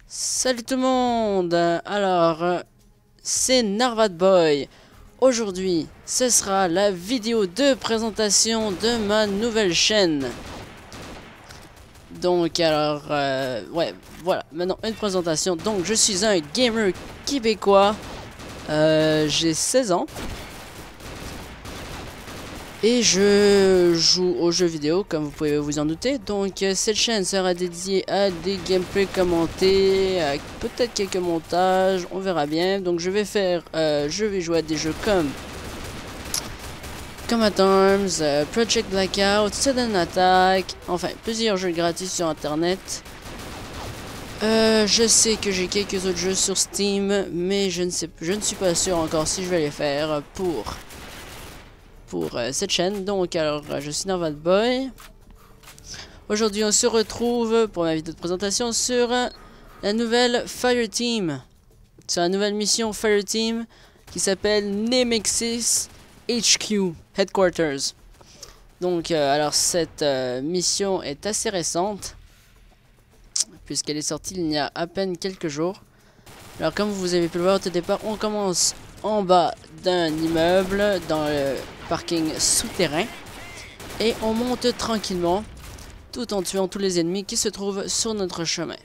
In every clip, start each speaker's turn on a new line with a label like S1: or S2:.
S1: Salut tout le monde. Alors, c'est Narvatboy. Aujourd'hui, ce sera la vidéo de présentation de ma nouvelle chaîne. Donc, alors, ouais, voilà, maintenant une présentation. Donc, je suis un gamer québécois. J'ai 16 ans. Et je joue aux jeux vidéo, comme vous pouvez vous en douter. Donc, cette chaîne sera dédiée à des gameplays commentés, à peut-être quelques montages, on verra bien. Donc, je vais jouer à des jeux comme Combat Arms, Project Blackout, Sudden Attack, enfin, plusieurs jeux gratuits sur Internet. Je sais que j'ai quelques autres jeux sur Steam, mais je ne suis pas sûr encore si je vais les faire pour cette chaîne. Donc alors je suis Narvatboy. Aujourd'hui on se retrouve pour ma vidéo de présentation sur la nouvelle Fireteam, sur la nouvelle mission Fireteam qui s'appelle Nemesis HQ Headquarters. Donc alors cette mission est assez récente puisqu'elle est sortie il y a à peine quelques jours. Alors comme vous avez pu le voir au départ, on commence en bas d'un immeuble dans le parking souterrain et on monte tranquillement tout en tuant tous les ennemis qui se trouvent sur notre chemin.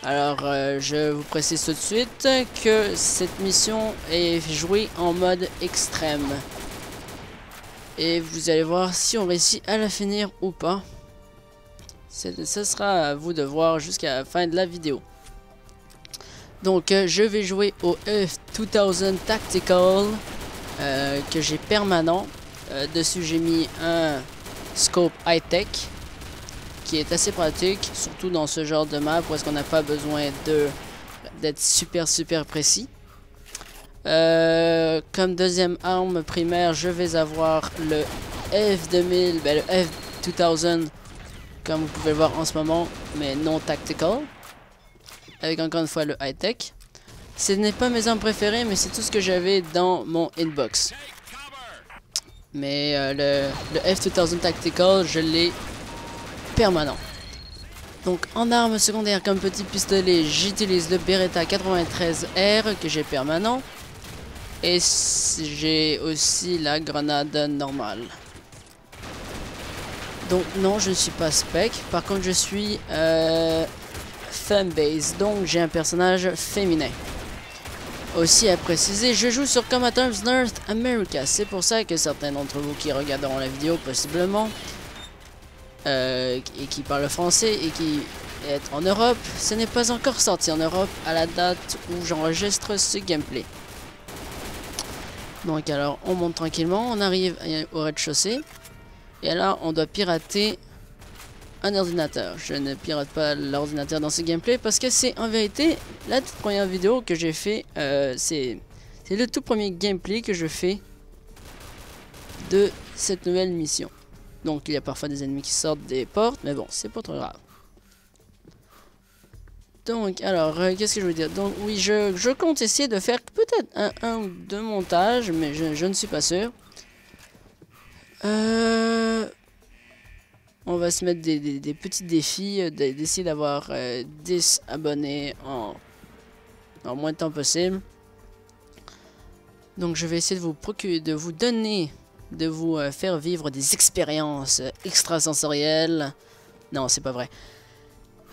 S1: Alors je vous précise tout de suite que cette mission est jouée en mode extrême et vous allez voir si on réussit à la finir ou pas. Ce sera à vous de voir jusqu'à la fin de la vidéo. Donc je vais jouer au F2000 Tactical que j'ai permanent. Dessus j'ai mis un scope high-tech qui est assez pratique, surtout dans ce genre de map où est-ce qu'on n'a pas besoin d'être super précis. Comme deuxième arme primaire, je vais avoir le F2000, le F2000 comme vous pouvez le voir en ce moment, mais non tactical. Avec encore une fois le high-tech. Ce n'est pas mes armes préférées, mais c'est tout ce que j'avais dans mon inbox. Mais le F2000 Tactical, je l'ai permanent. Donc en arme secondaire comme petit pistolet, j'utilise le Beretta 93R que j'ai permanent. Et j'ai aussi la grenade normale. Donc non, je ne suis pas spec. Par contre, je suis fanbase, donc j'ai un personnage féminin. Aussi à préciser, je joue sur Combat Arms North America. C'est pour ça que certains d'entre vous qui regarderont la vidéo possiblement et qui parlent français et qui est en Europe, ce n'est pas encore sorti en Europe à la date où j'enregistre ce gameplay. Donc alors on monte tranquillement, on arrive au rez-de-chaussée et là on doit pirater un ordinateur. Je ne pirate pas l'ordinateur dans ce gameplay parce que c'est en vérité la toute première vidéo que j'ai fait. C'est le tout premier gameplay que je fais de cette nouvelle mission. Donc il y a parfois des ennemis qui sortent des portes, mais bon, c'est pas trop grave. Donc alors, qu'est-ce que je veux dire? Donc oui, je compte essayer de faire peut-être un ou deux montages, mais je ne suis pas sûr. On va se mettre des petits défis, d'essayer d'avoir 10 abonnés en moins de temps possible. Donc je vais essayer de vous donner, de vous faire vivre des expériences extrasensorielles. Non, c'est pas vrai.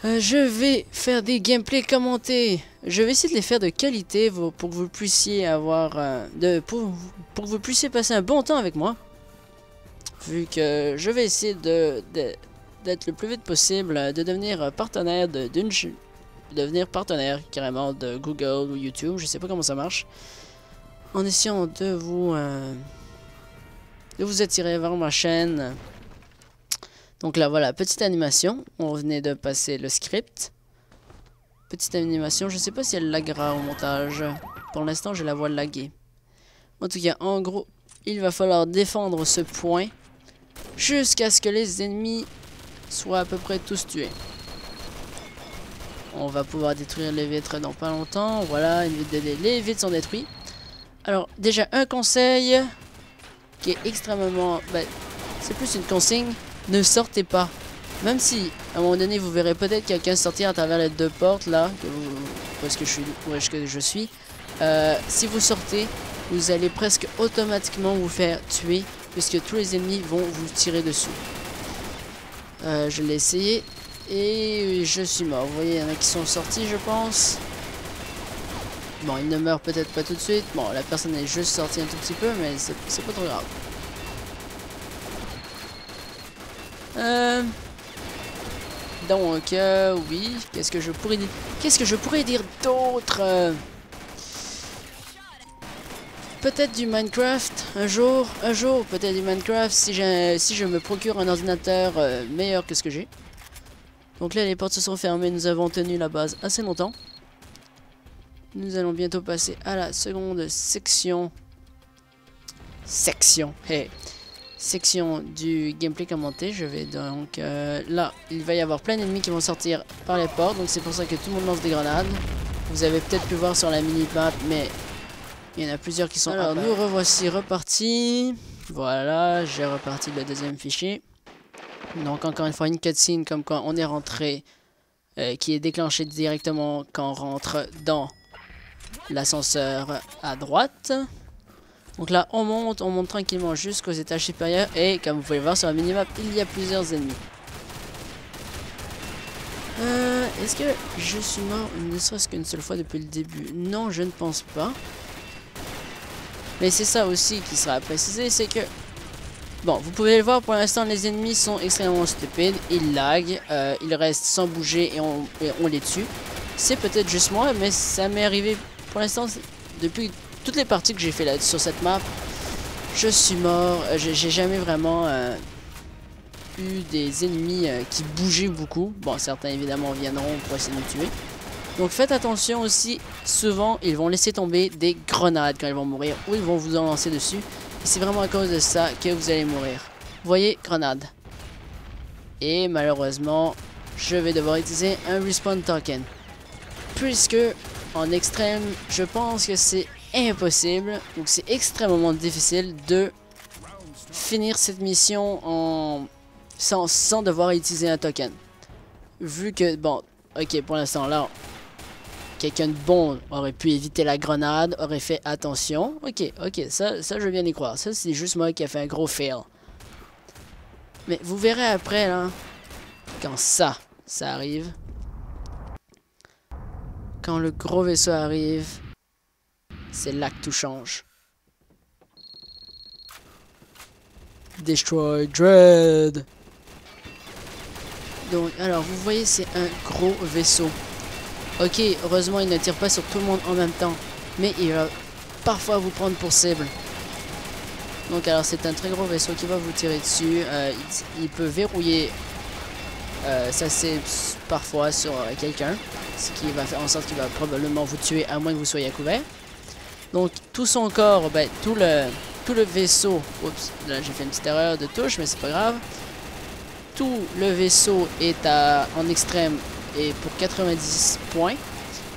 S1: Je vais faire des gameplays commentés. Je vais essayer de les faire de qualité pour que vous puissiez avoir pour que vous puissiez passer un bon temps avec moi. Vu que je vais essayer d'être le plus vite possible, de devenir partenaire devenir partenaire carrément de Google ou YouTube, je sais pas comment ça marche. En essayant de vous attirer vers ma chaîne. Donc là voilà, petite animation, on venait de passer le script. Petite animation, je sais pas si elle laguera au montage. Pour l'instant je la vois laguer. En tout cas, en gros, il va falloir défendre ce point jusqu'à ce que les ennemis soient à peu près tous tués. On va pouvoir détruire les vitres dans pas longtemps. Voilà, les vitres sont détruites. Alors déjà un conseil qui est extrêmement... c'est plus une consigne. Ne sortez pas Même si, à un moment donné, vous verrez peut-être quelqu'un sortir à travers les deux portes, là, où est-ce que je suis. Si vous sortez, vous allez presque automatiquement vous faire tuer, puisque tous les ennemis vont vous tirer dessus. Je l'ai essayé, et je suis mort. Vous voyez, il y en a qui sont sortis, je pense. Bon, il ne meurt peut-être pas tout de suite. Bon, la personne est juste sortie un tout petit peu, mais c'est pas trop grave. Donc, oui, qu'est-ce que je pourrais dire? Qu'est-ce que je pourrais dire d'autre? Peut-être du Minecraft, un jour, peut-être du Minecraft, si je me procure un ordinateur meilleur que ce que j'ai. Donc là, les portes se sont fermées, nous avons tenu la base assez longtemps. Nous allons bientôt passer à la seconde section. Hey. Section du gameplay commenté. Je vais donc là, il va y avoir plein d'ennemis qui vont sortir par les portes, donc c'est pour ça que tout le monde lance des grenades. Vous avez peut-être pu voir sur la mini-map, mais il y en a plusieurs qui sont... Alors nous revoici repartis. Voilà, j'ai reparti le deuxième fichier. Donc encore une fois une cutscene comme quand on est rentré, qui est déclenchée directement quand on rentre dans l'ascenseur à droite. Donc là, on monte tranquillement jusqu'aux étages supérieurs. Et comme vous pouvez le voir sur la minimap, il y a plusieurs ennemis. Est-ce que je suis mort ne serait-ce qu'une seule fois depuis le début? Non, je ne pense pas. Mais c'est ça aussi qui sera à préciser, c'est que... Bon, vous pouvez le voir, pour l'instant, les ennemis sont extrêmement stupides. Ils laguent, ils restent sans bouger et on les tue. C'est peut-être juste moi, mais ça m'est arrivé pour l'instant depuis... Toutes les parties que j'ai fait là sur cette map, je suis mort. J'ai jamais vraiment eu des ennemis qui bougeaient beaucoup. Bon, certains évidemment viendront pour essayer de me tuer. Donc faites attention aussi, souvent ils vont laisser tomber des grenades quand ils vont mourir, ou ils vont vous en lancer dessus. Et c'est vraiment à cause de ça que vous allez mourir. Vous voyez, grenade. Et malheureusement, je vais devoir utiliser un respawn token. Puisque en extrême, je pense que c'est impossible, donc c'est extrêmement difficile de finir cette mission sans devoir utiliser un token. Vu que, bon, ok, pour l'instant là, quelqu'un de bon aurait pu éviter la grenade, aurait fait attention. Ok, ça je veux bien y croire. Ça c'est juste moi qui a fait un gros fail. Mais vous verrez après là, quand ça arrive. Quand le gros vaisseau arrive, c'est là que tout change. Destroy Dread. Donc, alors, vous voyez, c'est un gros vaisseau. Ok, heureusement, il ne tire pas sur tout le monde en même temps. Mais il va parfois vous prendre pour cible. Donc, alors, c'est un très gros vaisseau qui va vous tirer dessus. Il peut verrouiller ça, c'est parfois sur quelqu'un. Ce qui va faire en sorte qu'il va probablement vous tuer à moins que vous soyez à couvert. Donc tout son corps, ben, tout le vaisseau, oups, là j'ai fait une petite erreur de touche, mais c'est pas grave. Tout le vaisseau est en extrême et pour 90 points.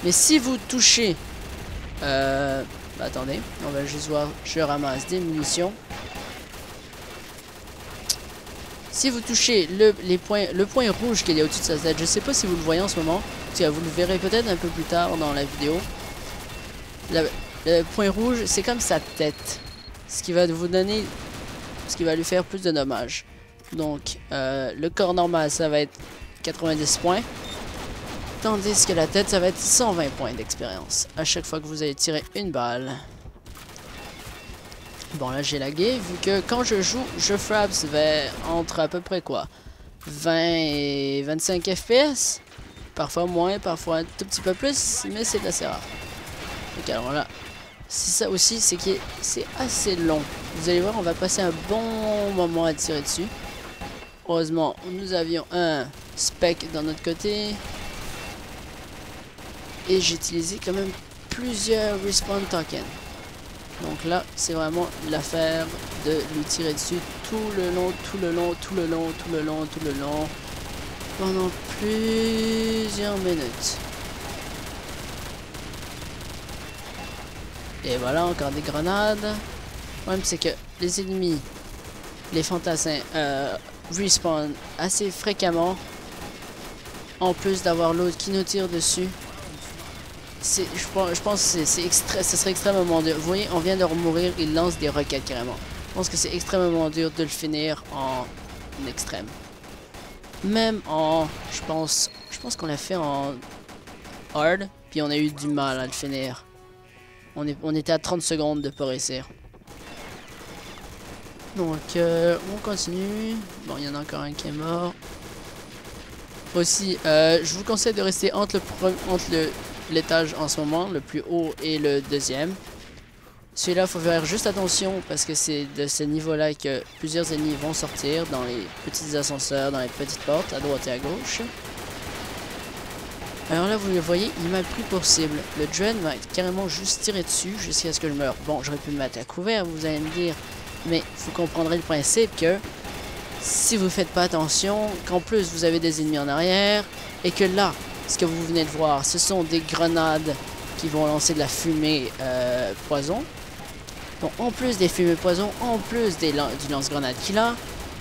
S1: Mais si vous touchez, attendez, on va juste voir, je ramasse des munitions. Si vous touchez le point rouge qu'il y a au-dessus de sa tête, je sais pas si vous le voyez en ce moment, vous le verrez peut-être un peu plus tard dans la vidéo. Le point rouge, c'est comme sa tête. Ce qui va vous donner... Ce qui va lui faire plus de dommages. Donc, le corps normal, ça va être 90 points. Tandis que la tête, ça va être 120 points d'expérience. À chaque fois que vous allez tirer une balle. Bon, là, j'ai lagué. Vu que quand je joue, je frappe entre à peu près quoi? 20 et 25 FPS. Parfois moins, parfois un tout petit peu plus. Mais c'est assez rare. Donc, alors là... C'est ça aussi, c'est que c'est assez long. Vous allez voir, on va passer un bon moment à tirer dessus. Heureusement, nous avions un spec dans notre côté. Et j'ai utilisé quand même plusieurs respawn tokens. Donc là, c'est vraiment l'affaire de lui tirer dessus tout le long, pendant plusieurs minutes. Et voilà, encore des grenades. Le problème, c'est que les ennemis, les fantassins, respawn assez fréquemment. En plus d'avoir l'autre qui nous tire dessus. Je pense que ce serait extrêmement dur. Vous voyez, on vient de mourir, il lance des roquettes carrément. Je pense que c'est extrêmement dur de le finir en extrême. Même en... Je pense qu'on l'a fait en hard, puis on a eu du mal à le finir. On était à 30 secondes de pas réussir. Donc, on continue. Bon, il y en a encore un qui est mort. Aussi, je vous conseille de rester entre l'étage en ce moment, le plus haut et le deuxième. Celui-là, il faut faire juste attention parce que c'est de ce niveau-là que plusieurs ennemis vont sortir dans les petits ascenseurs, dans les petites portes, à droite et à gauche. Alors là, vous le voyez, il m'a pris pour cible. Le Dread m'a carrément juste tiré dessus jusqu'à ce que je meure. Bon, j'aurais pu me mettre à couvert, vous allez me dire, mais vous comprendrez le principe que si vous faites pas attention, qu'en plus vous avez des ennemis en arrière, et que là, ce que vous venez de voir, ce sont des grenades qui vont lancer de la fumée poison. Bon, en plus des fumées poison, en plus du lance-grenade qu'il a,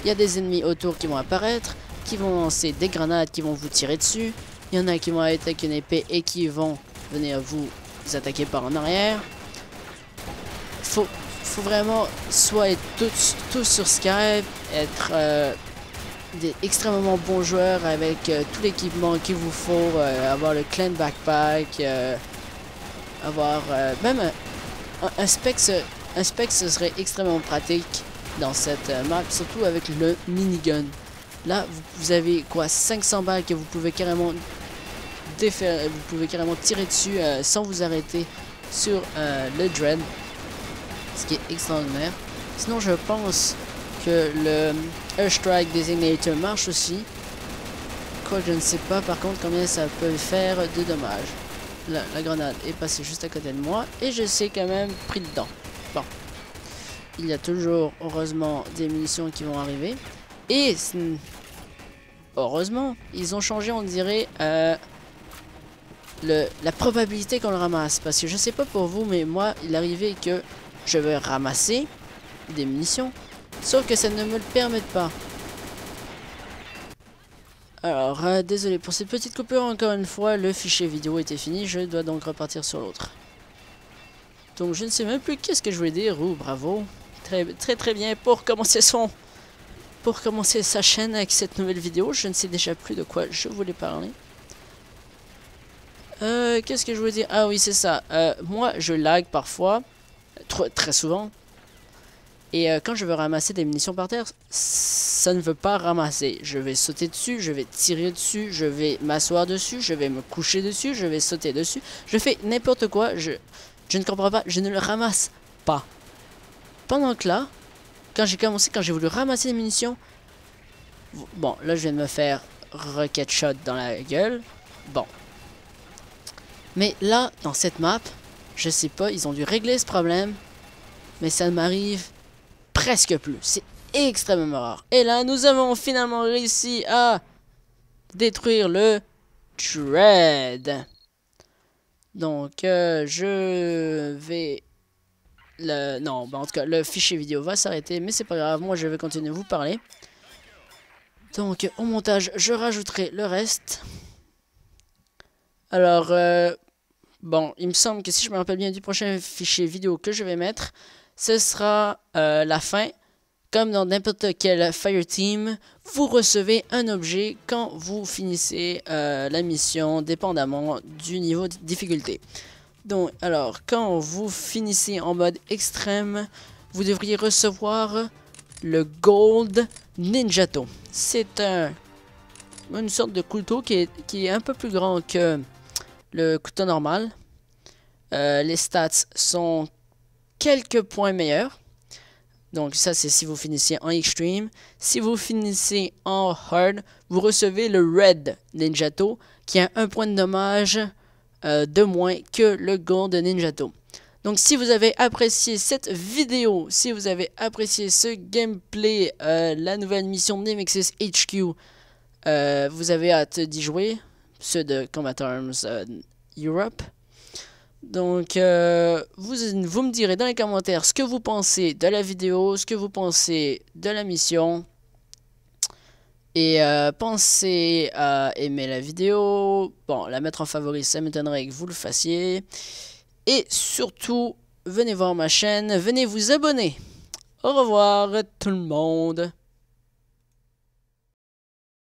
S1: il y a des ennemis autour qui vont apparaître, qui vont lancer des grenades, qui vont vous tirer dessus. Il y en a qui vont attaquer une épée et qui vont venir vous attaquer par en arrière. Faut vraiment soit être tous sur Skype, être des extrêmement bons joueurs avec tout l'équipement qu'il vous faut, avoir le clan backpack, avoir même un spec, ce serait extrêmement pratique dans cette map, surtout avec le minigun. Là, vous avez quoi, 500 balles que vous pouvez carrément défaire, vous pouvez carrément tirer dessus sans vous arrêter sur le Dread, ce qui est extraordinaire. Sinon, je pense que le Airstrike Designator marche aussi. Quoi, je ne sais pas par contre combien ça peut faire de dommages. La grenade est passée juste à côté de moi et je sais quand même pris dedans. Bon. Il y a toujours, heureusement, des munitions qui vont arriver. Et, heureusement, ils ont changé, on dirait, la probabilité qu'on le ramasse. Parce que je sais pas pour vous, mais moi, il arrivait que je vais ramasser des munitions. Sauf que ça ne me le permet pas. Alors, désolé pour cette petite coupure, encore une fois, le fichier vidéo était fini, je dois donc repartir sur l'autre. Donc je ne sais même plus qu'est-ce que je voulais dire, bravo. Très bien pour commencer sa chaîne avec cette nouvelle vidéo, je ne sais déjà plus de quoi je voulais parler. Qu'est-ce que je voulais dire? Ah oui, c'est ça, moi je lag parfois, très souvent. Et quand je veux ramasser des munitions par terre, ça ne veut pas ramasser. Je vais sauter dessus, je vais tirer dessus, je vais m'asseoir dessus, je vais me coucher dessus, je vais sauter dessus. Je fais n'importe quoi, je ne comprends pas, je ne le ramasse pas. Pendant que là, quand j'ai voulu ramasser des munitions, bon, là je viens de me faire rocket shot dans la gueule. Bon. Mais là, dans cette map, je sais pas, ils ont dû régler ce problème, mais ça ne m'arrive presque plus. C'est extrêmement rare. Et là, nous avons finalement réussi à détruire le Dread. Donc, je vais... Non, bah en tout cas, le fichier vidéo va s'arrêter, mais c'est pas grave. Moi, je vais continuer à vous parler. Donc, au montage, je rajouterai le reste. Alors, bon, il me semble que si je me rappelle bien du prochain fichier vidéo que je vais mettre, ce sera la fin. Comme dans n'importe quel Fireteam, vous recevez un objet quand vous finissez la mission, dépendamment du niveau de difficulté. Donc, alors, quand vous finissez en mode extrême, vous devriez recevoir le Gold Ninjato. C'est une sorte de couteau qui est un peu plus grand que le couteau normal. Les stats sont quelques points meilleurs. Donc ça c'est si vous finissez en extreme. Si vous finissez en hard, vous recevez le Red Ninjato qui a un point de dommage de moins que le Gold Ninjato. Donc si vous avez apprécié cette vidéo, si vous avez apprécié ce gameplay, la nouvelle mission de Nemesis HQ, vous avez hâte d'y jouer, ceux de Combat Arms Europe. Donc, vous me direz dans les commentaires ce que vous pensez de la vidéo, ce que vous pensez de la mission. Et pensez à aimer la vidéo. Bon, la mettre en favori, ça m'étonnerait que vous le fassiez. Et surtout, venez voir ma chaîne, venez vous abonner. Au revoir tout le monde.